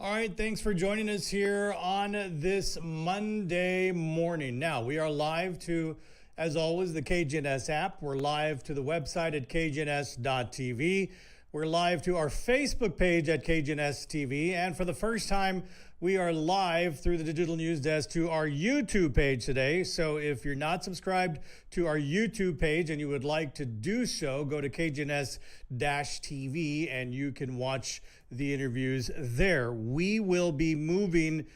All right, thanks for joining us here on this Monday morning. Now, we are live to, as always, the KGNS app. We're live to the website at kgns.tv. We're live to our Facebook page at KGNS TV. And for the first time, we are live through the Digital News Desk to our YouTube page today. So if you're not subscribed to our YouTube page and you would like to do so, go to KGNS-TV and you can watch the interviews there. We will be moving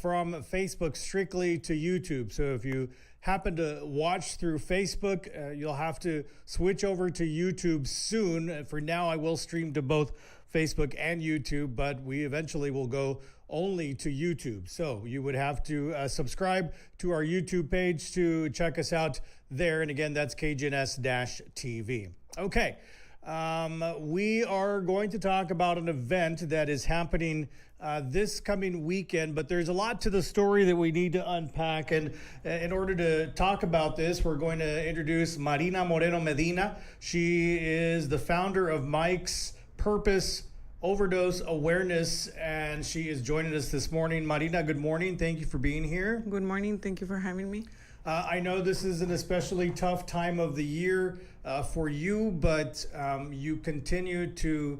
from Facebook strictly to YouTube. So if you happen to watch through Facebook, you'll have to switch over to YouTube soon. For now, I will stream to both Facebook and YouTube, but we eventually will go only to YouTube. So you would have to subscribe to our YouTube page to check us out there. And again, that's KGNS-TV. Okay. We are going to talk about an event that is happening this coming weekend, but there's a lot to the story that we need to unpack. And in order to talk about this, we're going to introduce Marina Moreno-Medina. She is the founder of Myke's Purpose Overdose Awareness, and she is joining us this morning. Marina, good morning. Thank you for being here. Good morning. Thank you for having me. I know this is an especially tough time of the year for you, but you continue to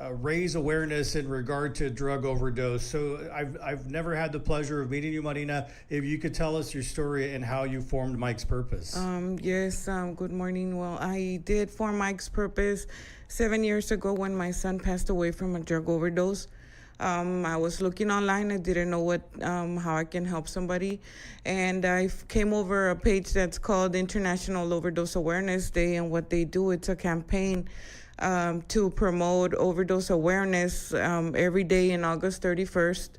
raise awareness in regard to drug overdose. So I've never had the pleasure of meeting you, Marina. If you could tell us your story and how you formed Myke's Purpose. Yes, good morning. Well, I did form Myke's Purpose 7 years ago when my son passed away from a drug overdose. I was looking online. I didn't know how I can help somebody. And I came over a page that's called International Overdose Awareness Day. And what they do, it's a campaign to promote overdose awareness every day in August 31st.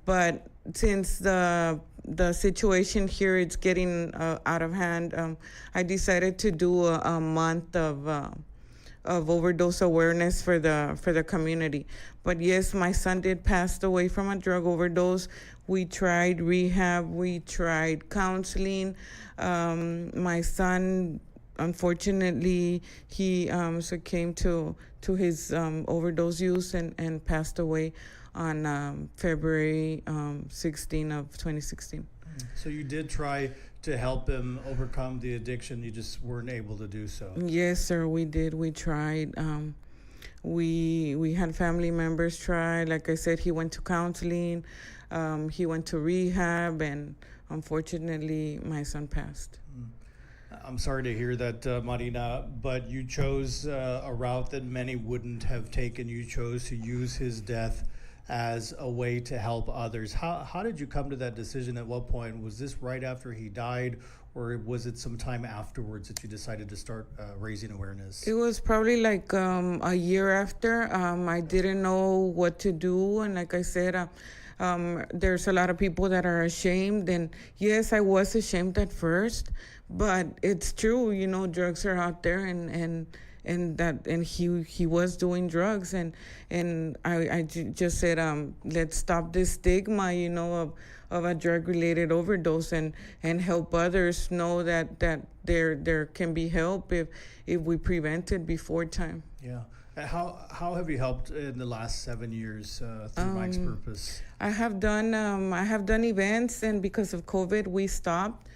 But since the situation here, it's getting out of hand, I decided to do a month of overdose awareness for the community. But yes, my son did pass away from a drug overdose. We tried rehab, we tried counseling. My son, unfortunately, he succumbed to his overdose use and passed away on February 16 of 2016. So you did try to help him overcome the addiction. You just weren't able to do so. Yes, sir, we did. We tried. We had family members try. Like I said, he went to counseling. He went to rehab, and unfortunately, my son passed. I'm sorry to hear that, Marina, but you chose a route that many wouldn't have taken. You chose to use his death as a way to help others. How did you come to that decision? At what point? Was this right after he died, or was it some time afterwards that you decided to start raising awareness? It was probably like a year after. I didn't know what to do, and like I said, there's a lot of people that are ashamed, and yes, I was ashamed at first, but it's true, drugs are out there, and he was doing drugs, and I just said, let's stop this stigma, of a drug-related overdose, and help others know that there can be help if we prevent it before time. Yeah. How have you helped in the last 7 years through Myke's Purpose? I have done events, and because of COVID, we stopped.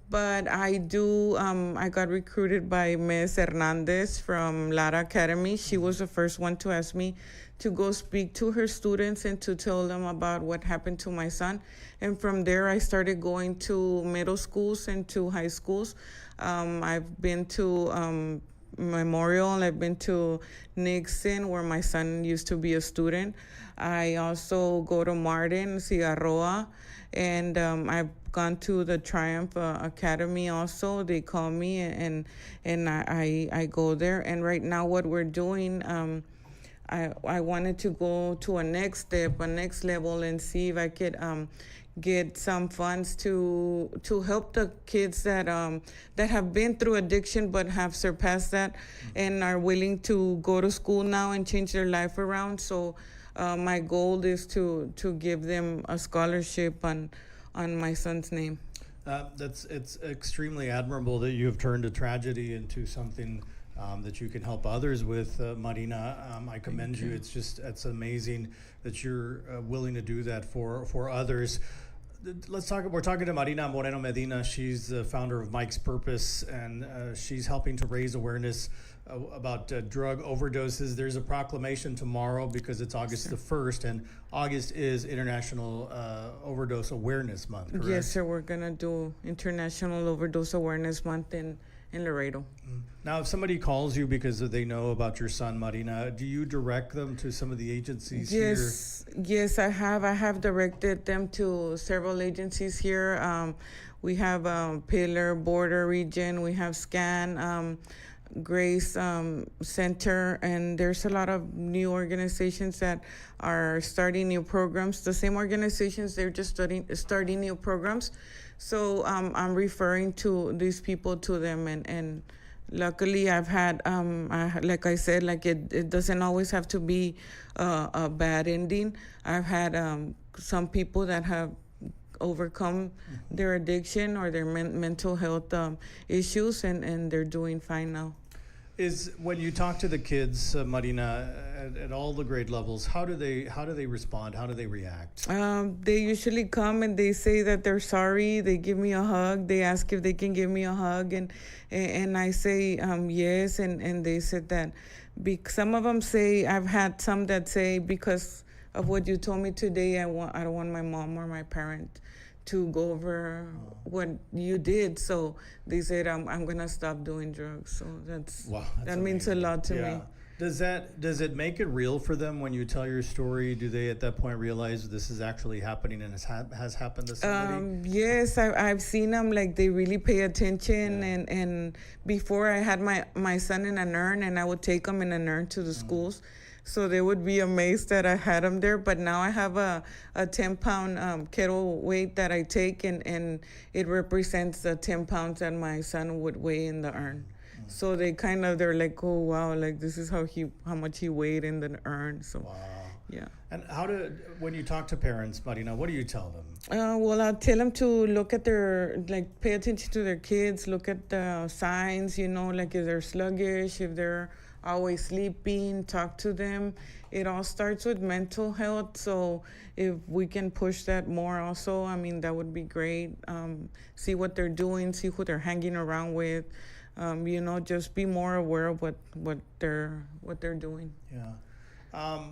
But I got recruited by Ms. Hernandez from Lara Academy. She was the first one to ask me to go speak to her students and to tell them about what happened to my son. And from there, I started going to middle schools and to high schools. I've been to Memorial, I've been to Nixon, where my son used to be a student. I also go to Martin, Cigarroa, and I've gone to the Triumph Academy also. They call me, and I go there. And right now what we're doing, I wanted to go to a next step, a next level, and see if I could get some funds to help the kids that have been through addiction but have surpassed that and are willing to go to school now and change their life around. So my goal is to give them a scholarship on my son's name. It's extremely admirable that you have turned a tragedy into something that you can help others with, Marina. I commend you. It's amazing that you're willing to do that for others. Let's talk. We're talking to Marina Moreno-Medina. She's the founder of Myke's Purpose, and she's helping to raise awareness about drug overdoses. There's a proclamation tomorrow because it's August the 1st, and August is International Overdose Awareness Month, correct? Yes, sir. We're going to do International Overdose Awareness Month in Laredo. Now, if somebody calls you because they know about your son, Marina, do you direct them to some of the agencies here? Yes, I have. I have directed them to several agencies here. We have Pillar, Border Region. We have SCAN, Grace Center, and there's a lot of new organizations that are starting new programs. The same organizations, they're just starting new programs. So I'm referring to these people to them, and luckily I've had, like I said, like it doesn't always have to be a bad ending. I've had some people that have overcome their addiction or their mental health issues, and they're doing fine now. Is when you talk to the kids, Marina, at all the grade levels, how do they respond? How do they react? They usually come and they say that they're sorry. They give me a hug. They ask if they can give me a hug, and I say yes. And they said that. Some of them say, I've had some that say, because of what you told me today, I don't want my mom or my parent to go over what you did. So they said, I'm gonna stop doing drugs. So that means a lot to me. Does it make it real for them when you tell your story? Do they at that point realize this is actually happening and has happened to somebody? Yes, I've seen them, like they really pay attention. And before I had my son in an urn, and I would take him in an urn to the schools. So they would be amazed that I had him there. But now I have a 10-pound kettle weight that I take, and it represents the 10 pounds that my son would weigh in the urn. So they're like, oh wow, like this is how much he weighed in the urn. So wow. Yeah. And when you talk to parents, Marina, what do you tell them? Well, I'll tell them to look at pay attention to their kids, look at the signs, like if they're sluggish, if they're always sleeping, talk to them. It all starts with mental health, so if we can push that more also, I mean, that would be great. See what they're doing, see who they're hanging around with, just be more aware of what they're doing. Yeah.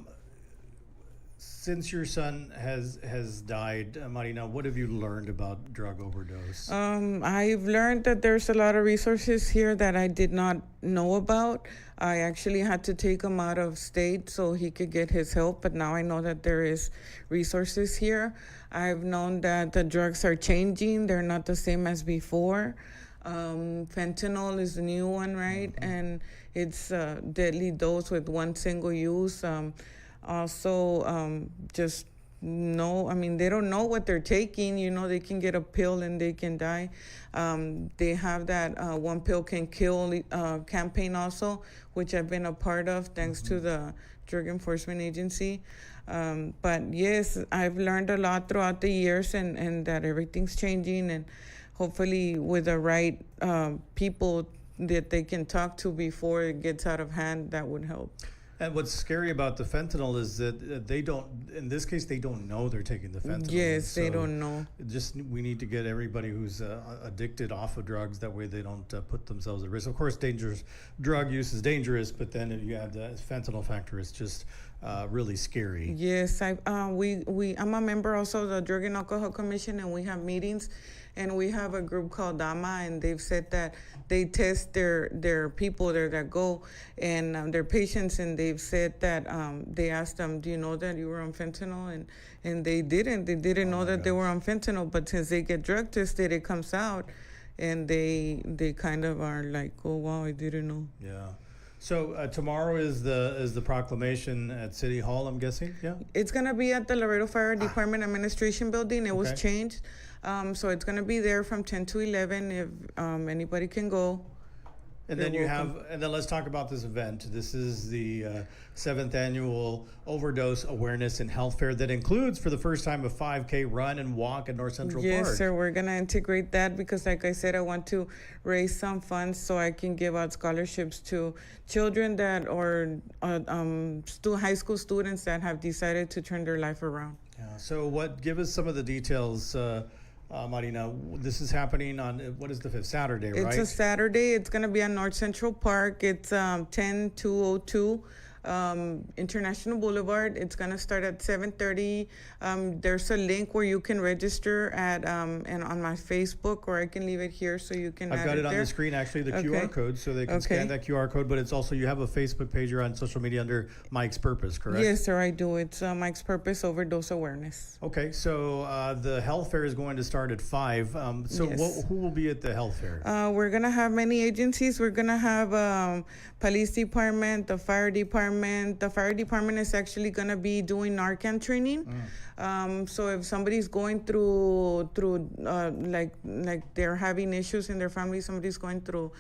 Since your son has died, Marina, what have you learned about drug overdose? I've learned that there's a lot of resources here that I did not know about. I actually had to take him out of state so he could get his help, but now I know that there is resources here. I've known that the drugs are changing. They're not the same as before. Fentanyl is the new one, right? Mm-hmm. And it's a deadly dose with one single use. Also, just know, I mean, they don't know what they're taking. They can get a pill and they can die. They have that one pill can kill campaign also, which I've been a part of thanks to the Drug Enforcement Agency. But yes, I've learned a lot throughout the years, and that everything's changing, and hopefully with the right people that they can talk to before it gets out of hand, that would help. And what's scary about the fentanyl is that they don't know they're taking the fentanyl. Yes, they don't know. We need to get everybody who's addicted off of drugs. That way they don't put themselves at risk. Of course, drug use is dangerous, but then if you have the fentanyl factor, it's just really scary. Yes, I'm a member also of the Drug and Alcohol Commission, and we have meetings. And we have a group called DAMA, and they've said that they test their people there that go, and their patients, and they've said that they asked them, do you know that you were on fentanyl? And they didn't. They didn't know that they were on fentanyl, but since they get drug tested, it comes out, and they kind of are like, oh, wow, I didn't know. Yeah. So tomorrow is the proclamation at City Hall, I'm guessing? Yeah? It's going to be at the Laredo Fire Department Administration Building. It was changed. So it's going to be there from 10 to 11 if anybody can go. And then and then let's talk about this event. This is the 7th Annual Overdose Awareness and Health Fair that includes, for the first time, a 5K run and walk at North Central Park. Yes, sir. We're going to integrate that because, like I said, I want to raise some funds so I can give out scholarships to children that are high school students that have decided to turn their life around. Yeah. So give us some of the details, Marina. This is happening on, what is the 5th? Saturday, right? It's a Saturday. It's going to be on North Central Park. It's 10202 International Boulevard. It's going to start at 7:30. There's a link where you can register and on my Facebook, or I can leave it here so you can I've got it on the screen, actually, the QR code, so they can scan that QR code. But it's also, you have a Facebook page, you're on social media under Myke's Purpose, correct? Yes, sir, I do. It's Myke's Purpose Overdose Awareness. Okay, so the health fair is going to start at 5. So Yes. who will be at the health fair? We're going to have many agencies. We're going to have police department, the fire department. The fire department is actually going to be doing Narcan training. So if somebody's going through like they're having issues in their family, somebody's going through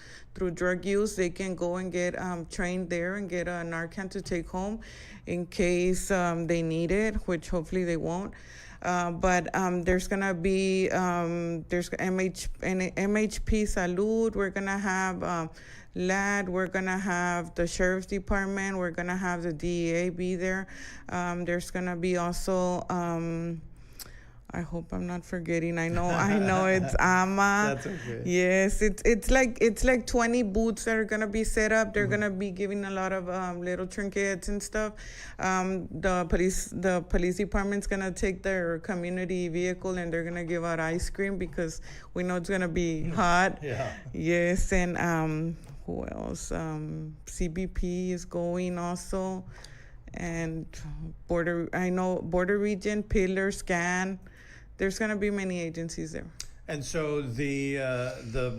drug use, they can go and get trained there and get a Narcan to take home in case they need it, which hopefully they won't. But there's gonna be there's MHP Salud. We're gonna have LAD. We're gonna have the sheriff's department. We're gonna have the DEA be there. There's gonna be also. I hope I'm not forgetting. I know it's AMA. That's okay. Yes, it's like 20 booths that are gonna be set up. They're gonna be giving a lot of little trinkets and stuff. The police department's gonna take their community vehicle and they're gonna give out ice cream because we know it's gonna be hot. Yeah. Yes, and who else? CBP is going also, and Border Region, Pillar, Scan. There's going to be many agencies there. And so the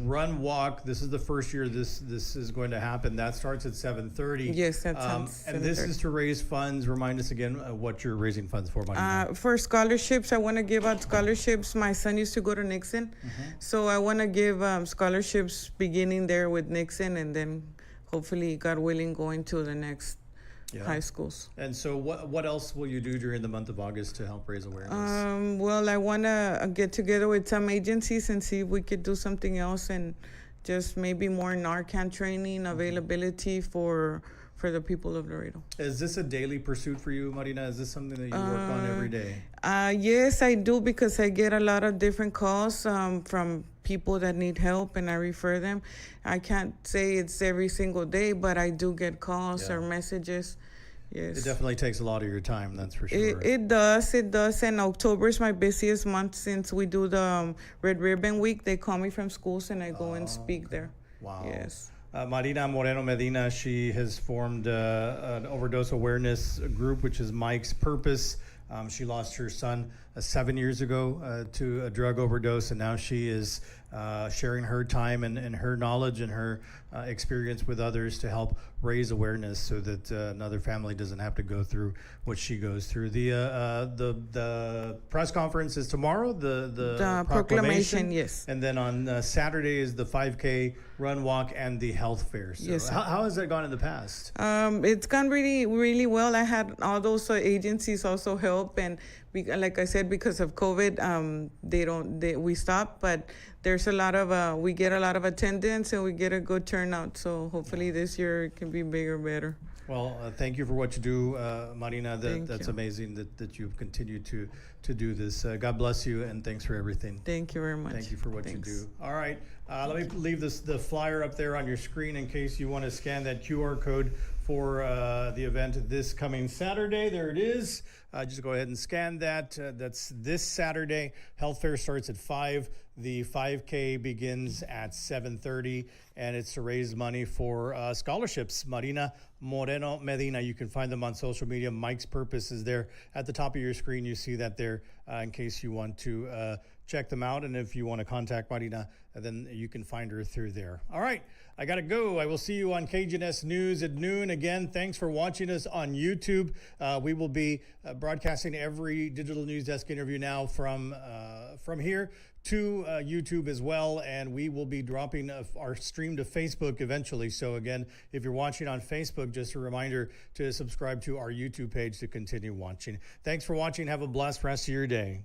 run walk, this is the first year this is going to happen. That starts at 7:30. Yes, that sounds. And this is to raise funds. Remind us again what you're raising funds for, Marina. For scholarships, I want to give out scholarships. My son used to go to Nixon, so I want to give scholarships beginning there with Nixon, and then hopefully, God willing, going to the next high schools. And so what else will you do during the month of August to help raise awareness? Well, I want to get together with some agencies and see if we could do something else and just maybe more Narcan training availability for the people of Laredo. Is this a daily pursuit for you, Marina? Is this something that you work on every day? Yes, I do, because I get a lot of different calls from people that need help, and I refer them. I can't say it's every single day, but I do get calls or messages. Yes. It definitely takes a lot of your time, that's for sure. It does, and October is my busiest month since we do the Red Ribbon Week. They call me from schools and I go and speak there. Wow. Yes. Marina Moreno-Medina, she has formed an overdose awareness group, which is Myke's Purpose. She lost her son 7 years ago to a drug overdose, and now she is sharing her time and her knowledge and her experience with others to help raise awareness so that another family doesn't have to go through what she goes through. The press conference is tomorrow, the proclamation, yes. And then on Saturday is the 5K run, walk, and the health fair. So yes. How has that gone in the past? It's gone really, really well. I had all those agencies also help, and like I said, because of COVID, we stopped, but there's a lot of we get a lot of attendance and we get a good turnout. So hopefully this year it can be bigger, better. Well, thank you for what you do, Marina. That's you. amazing that you've continued to do this. God bless you, and thanks for everything. Thank you very much. Thank you for what you do. All right, let me leave the flyer up there on your screen in case you want to scan that QR code for the event this coming Saturday. There it is. Just go ahead and scan that. That's this Saturday. Health fair starts at 5. The 5K begins at 7:30, and it's to raise money for scholarships. Marina Moreno-Medina. You can find them on social media. Myke's Purpose is there at the top of your screen. You see that there in case you want to check them out. And if you want to contact Marina, then you can find her through there. All right, I got to go. I will see you on KGNS News at noon. Again, thanks for watching us on YouTube. We will be broadcasting every digital news desk interview now from from here to YouTube as well, and we will be dropping our stream to Facebook eventually. So again, if you're watching on Facebook, just a reminder to subscribe to our YouTube page to continue watching. Thanks for watching. Have a blessed rest of your day.